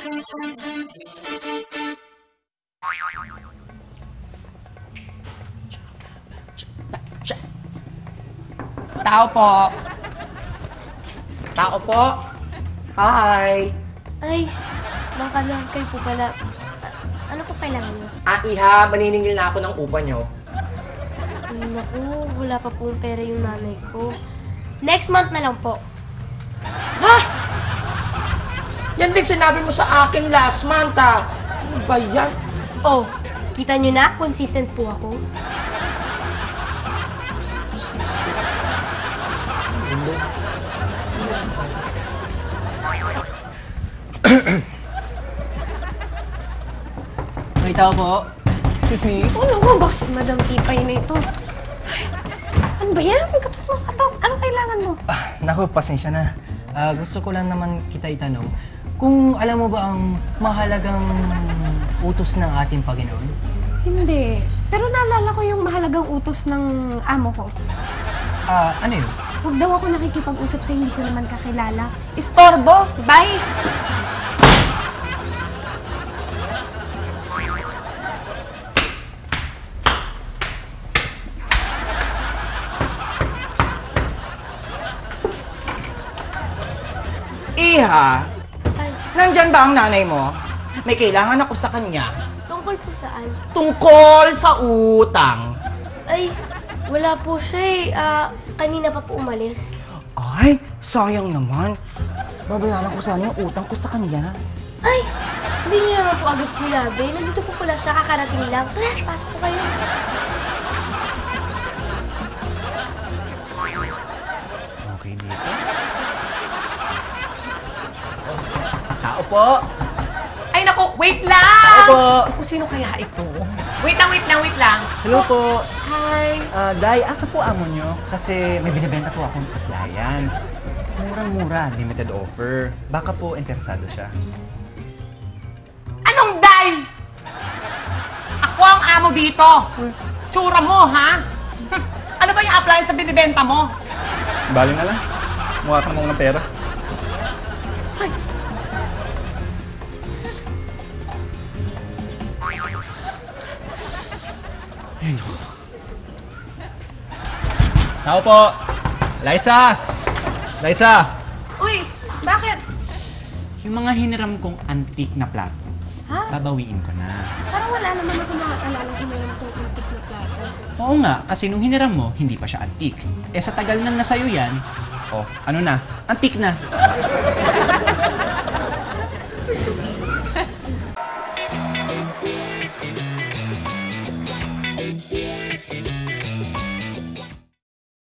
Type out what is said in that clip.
Tao po. Tao po. Hi. Ay, Mang Kanal, kayo po pala. Ano po kailangan niyo? Iha, maniningil na ako ng upa nyo. Naku, wala pa pong pera yung nanay ko. Next month na lang po. Ha? Yan din sinabi mo sa akin last month, ha? Ano ba yan? Oh, kita nyo na, consistent po ako. May tao po. Excuse me. Ano ko, bakit Madam Tipay na ito? Ay, ano ba yan? May katok. Ano kailangan mo? Naku, pasensya na. Gusto ko lang naman kita itanong, kung alam mo ba ang mahalagang utos ng ating Panginoon? Hindi. Pero naalala ko yung mahalagang utos ng amo ko. Ano yun? Huwag daw ako nakikipag-usap sa hindi ko naman kakilala. Istorbo! Bye! Iha, Ay, nandyan ba ang nanay mo? May kailangan ako sa kanya. tungkol po saan? Tungkol sa utang. Ay, wala po siya eh. Kanina pa po umalis. Ay, sayang naman. Babayaran ko sana yung utang ko sa kanya. Ay, hindi niyo naman po agad sinabi. Nandito po pala siya, kakarating lang. Tara, pasok po kayo. Okay dito. Tao po! Ay naku, wait lang! Tao po! Ako, sino kaya ito? Wait lang. Hello po! Hi! Day, asa po amo nyo? Kasi may binibenta po akong appliance. Murang-mura, limited offer. Baka po interesado siya. Anong day? Ako ang amo dito. Tsura mo, ha? Ano ba yung appliance sa binibenta mo? Bali na lang. Mukha ka namang ng pera. Tao po! Liza! Liza! Uy! Bakit? Yung mga hiniram kong antique na plato, babawiin ko na. Parang wala naman ako nakakaalala hiniram kong antik na plato. Oo nga, kasi nung hiniram mo, hindi pa siya antique. Eh sa tagal nang nasa'yo yan, ano na, antique na.